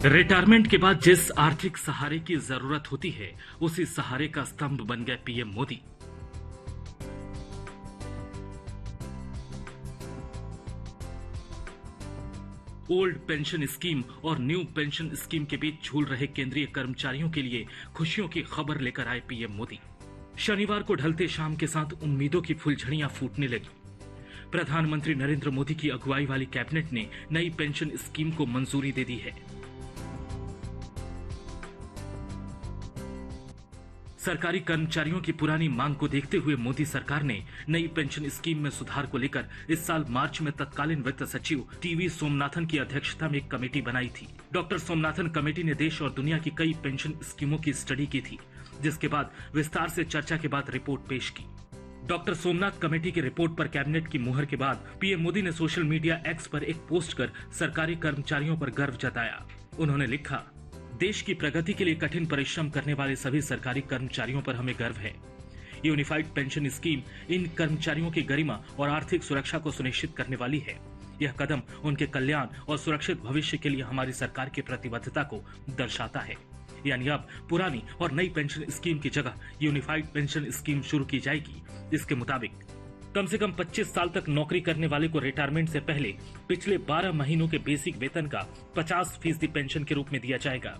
Retirement के बाद जिस आर्थिक सहारे की जरूरत होती है, उसी सहारे का स्तंभ बन गए PM Modi. Old pension scheme और न्यू पेंशन स्कीम के बीच झूल रहे केंद्रीय कर्मचारियों के लिए खुशियों की खबर लेकर आए पीएम मोदी। शनिवार को ढलते शाम के साथ उम्मीदों की फुलझड़ियां फूटने लगी। प्रधानमंत्री नरेंद्र मोदी की अगुवाई वाली कैबिनेट ने नई पेंशन स्कीम को मंजूरी दे दी है। सरकारी कर्मचारियों की पुरानी मांग को देखते हुए मोदी सरकार ने नई पेंशन स्कीम में सुधार को लेकर इस साल मार्च में तत्कालीन वित्त सचिव टीवी सोमनाथन की अध्यक्षता में एक कमेटी बनाई थी। डॉक्टर सोमनाथन कमेटी ने देश और दुनिया की कई पेंशन स्कीमों की स्टडी की थी, जिसके बाद विस्तार से चर्चा के बाद रिपोर्ट पेश की। डॉक्टर सोमनाथ कमेटी की रिपोर्ट पर कैबिनेट की मुहर के बाद पीएम मोदी ने सोशल मीडिया एक्स पर एक पोस्ट कर सरकारी कर्मचारियों पर गर्व जताया। उन्होंने लिखा, देश की प्रगति के लिए कठिन परिश्रम करने वाले सभी सरकारी कर्मचारियों पर हमें गर्व है। यूनिफाइड पेंशन स्कीम इन कर्मचारियों की गरिमा और आर्थिक सुरक्षा को सुनिश्चित करने वाली है। यह कदम उनके कल्याण और सुरक्षित भविष्य के लिए हमारी सरकार की प्रतिबद्धता को दर्शाता है। यानी अब पुरानी और नई पेंशन स्कीम की जगह यूनिफाइड पेंशन स्कीम शुरू की जाएगी। इसके मुताबिक कम से कम 25 साल तक नौकरी करने वाले को रिटायरमेंट से पहले पिछले 12 महीनों के बेसिक वेतन का 50% पेंशन के रूप में दिया जाएगा।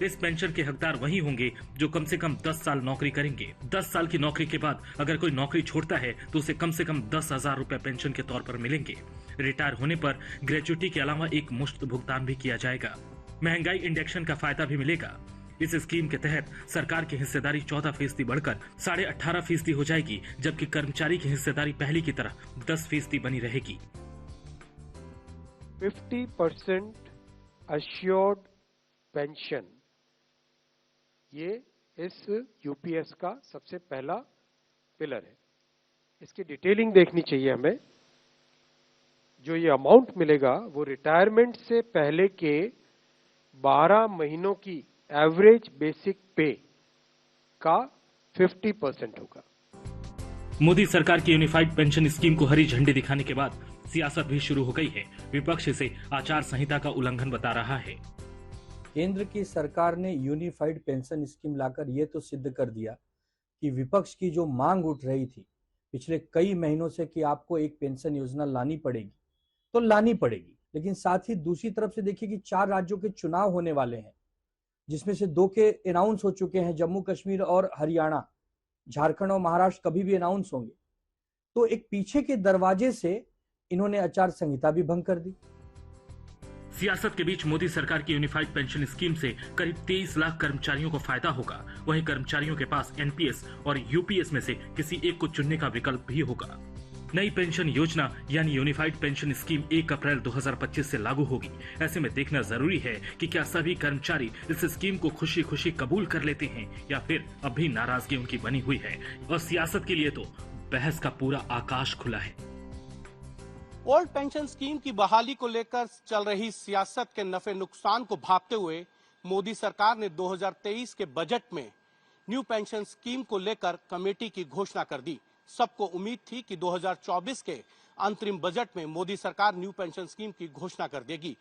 इस पेंशन के हकदार वही होंगे जो कम से कम 10 साल नौकरी करेंगे। 10 साल की नौकरी के बाद अगर कोई नौकरी छोड़ता है तो उसे कम से कम 10,000 रुपए पेंशन के तौर पर मिलेंगे। रिटायर होने पर ग्रेच्युटी के अलावा एक मुश्त भुगतान भी किया जाएगा। महंगाई इंडेक्शन का फायदा भी मिलेगा। इस स्कीम के तहत सरकार की हिस्सेदारी 14% बढ़कर 18.5% हो जाएगी, जबकि कर्मचारी की हिस्सेदारी पहले की तरह 10% बनी रहेगी। 50% अश्योर्ड पेंशन, ये इस यूपीएस का सबसे पहला पिलर है। इसकी डिटेलिंग देखनी चाहिए हमें। जो ये अमाउंट मिलेगा वो रिटायरमेंट से पहले के 12 महीनों की एवरेज बेसिक पे का 50% होगा। मोदी सरकार की यूनिफाइड पेंशन स्कीम को हरी झंडी दिखाने के बाद सियासत भी शुरू हो गई है। विपक्ष इसे आचार संहिता का उल्लंघन बता रहा है। केंद्र की सरकार ने यूनिफाइड पेंशन स्कीम लाकर यह तो सिद्ध कर दिया कि विपक्ष की जो मांग उठ रही थी पिछले कई महीनों से कि आपको एक पेंशन योजना लानी पड़ेगी, तो लानी पड़ेगी। लेकिन साथ ही दूसरी तरफ से देखिए कि 4 राज्यों के चुनाव होने वाले हैं, जिसमें से 2 के अनाउंस हो चुके हैं, जम्मू कश्मीर और हरियाणा। झारखंड और महाराष्ट्र कभी भी अनाउंस होंगे। तो एक पीछे के दरवाजे से इन्होंने आचार संहिता भी भंग कर दी। सियासत के बीच मोदी सरकार की यूनिफाइड पेंशन स्कीम से करीब 23 लाख कर्मचारियों को फायदा होगा। वहीं कर्मचारियों के पास एनपीएस और यूपीएस में से किसी एक को चुनने का विकल्प भी होगा। नई पेंशन योजना यानी यूनिफाइड पेंशन स्कीम 1 अप्रैल 2025 से लागू होगी। ऐसे में देखना जरूरी है कि क्या सभी कर्मचारी इस स्कीम को खुशी खुशी कबूल कर लेते हैं या फिर अब भी नाराजगी उनकी बनी हुई है। और सियासत के लिए तो बहस का पूरा आकाश खुला है। ओल्ड पेंशन स्कीम की बहाली को लेकर चल रही सियासत के नफे नुकसान को भांपते हुए मोदी सरकार ने 2023 के बजट में न्यू पेंशन स्कीम को लेकर कमेटी की घोषणा कर दी। सबको उम्मीद थी कि 2024 के अंतरिम बजट में मोदी सरकार न्यू पेंशन स्कीम की घोषणा कर देगी,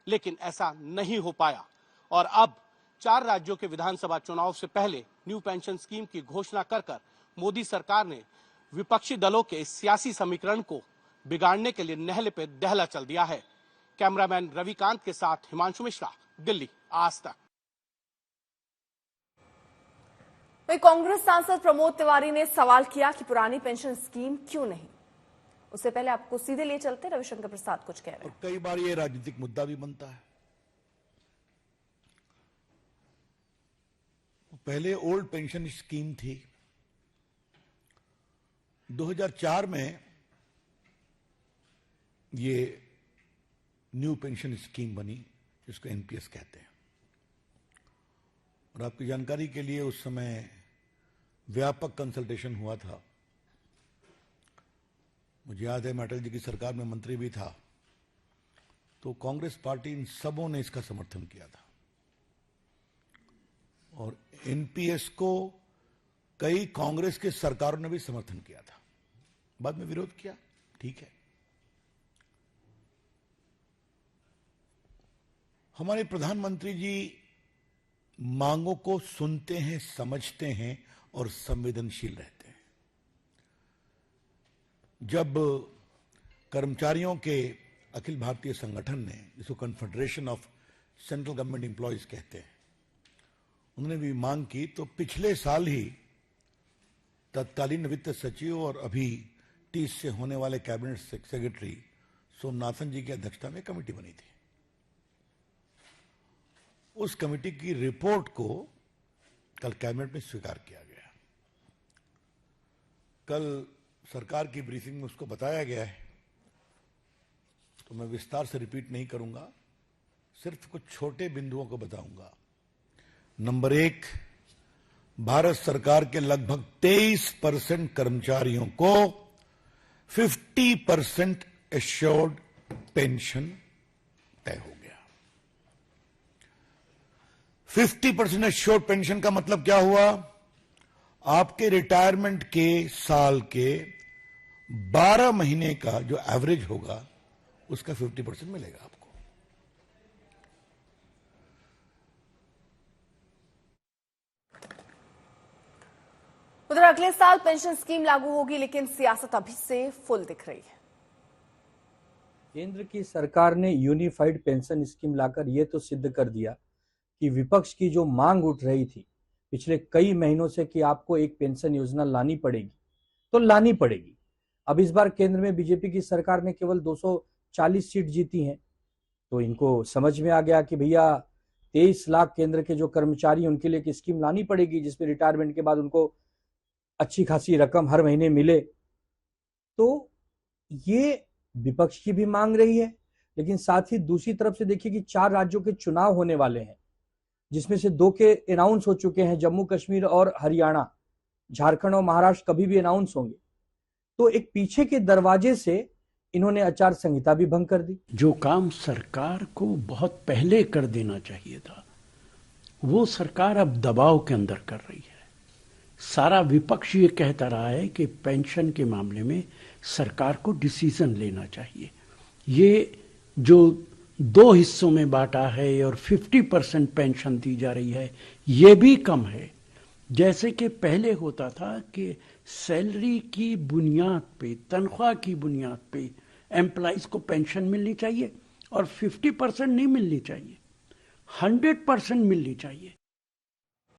लेकिन ऐसा नहीं हो पाया। और अब 4 राज्यों के विधानसभा चुनाव से पहले न्यू पेंशन स्कीम की घोषणा कर मोदी सरकार ने विपक्षी दलों के सियासी समीकरण को बिगाड़ने के लिए नहले पे दहला चल दिया है। कैमरामैन रविकांत के साथ हिमांशु मिश्रा, दिल्ली, आज तक। कांग्रेस सांसद प्रमोद तिवारी ने सवाल किया कि पुरानी पेंशन स्कीम क्यों नहीं। उससे पहले आपको सीधे लिए चलते, रविशंकर प्रसाद कुछ कह रहे हैं। कई बार ये राजनीतिक मुद्दा भी बनता है। पहले ओल्ड पेंशन स्कीम थी। 2004 में ये न्यू पेंशन स्कीम बनी, जिसको एनपीएस कहते हैं। और आपकी जानकारी के लिए उस समय व्यापक कंसल्टेशन हुआ था। मुझे याद है मैं अटल जी की सरकार में मंत्री भी था, तो कांग्रेस पार्टी इन सबों ने इसका समर्थन किया था। और एनपीएस को कई कांग्रेस के सरकारों ने भी समर्थन किया था। बाद में विरोध किया, ठीक है। हमारे प्रधानमंत्री जी मांगों को सुनते हैं, समझते हैं और संवेदनशील रहते हैं। जब कर्मचारियों के अखिल भारतीय संगठन ने, जिसको confederation of central government employees कहते हैं, उन्होंने भी मांग की तो पिछले साल ही तत्कालीन वित्त सचिव और अभी 30 से होने वाले कैबिनेट सेक्रेटरी सोमनाथन जी की अध्यक्षता में कमेटी बनी थी। उस कमेटी की रिपोर्ट को कल कैबिनेट में स्वीकार किया गया। कल सरकार की ब्रीफिंग में उसको बताया गया है, तो मैं विस्तार से रिपीट नहीं करूंगा, सिर्फ कुछ छोटे बिंदुओं को बताऊंगा। नंबर 1, भारत सरकार के लगभग 23% कर्मचारियों को 50% एश्योर्ड पेंशन तय हो गया। 50% एश्योर्ड पेंशन का मतलब क्या हुआ? आपके रिटायरमेंट के साल के 12 महीने का जो एवरेज होगा उसका 50% मिलेगा आपको। उधर अगले साल पेंशन स्कीम लागू होगी, लेकिन सियासत अभी से फुल दिख रही है। केंद्र की सरकार ने यूनिफाइड पेंशन स्कीम लाकर यह तो सिद्ध कर दिया कि विपक्ष की जो मांग उठ रही थी पिछले कई महीनों से कि आपको एक पेंशन योजना लानी पड़ेगी, तो लानी पड़ेगी। अब इस बार केंद्र में बीजेपी की सरकार ने केवल 240 सीट जीती हैं, तो इनको समझ में आ गया कि भैया 23 लाख केंद्र के जो कर्मचारी उनके लिए एक स्कीम लानी पड़ेगी जिसमें रिटायरमेंट के बाद उनको अच्छी खासी रकम हर महीने मिले। तो ये विपक्ष की भी मांग रही है, लेकिन साथ ही दूसरी तरफ से देखिए कि 4 राज्यों के चुनाव होने वाले हैं, जिसमें से 2 के अनाउंस हो चुके हैं, जम्मू कश्मीर और हरियाणा। झारखंड और महाराष्ट्र कभी भी अनाउंस होंगे। तो एक पीछे के दरवाजे से इन्होंने आचार संहिता भी भंग कर दी। जो काम सरकार को बहुत पहले कर देना चाहिए था, वो सरकार अब दबाव के अंदर कर रही है। सारा विपक्ष ये कहता रहा है कि पेंशन के मामले में सरकार को डिसीजन लेना चाहिए। ये जो 2 हिस्सों में बांटा है और 50% पेंशन दी जा रही है, ये भी कम है। जैसे कि पहले होता था कि सैलरी की बुनियाद पे, तनख्वाह की बुनियाद पे एम्प्लॉइज को पेंशन मिलनी चाहिए और 50% नहीं मिलनी चाहिए, 100% मिलनी चाहिए।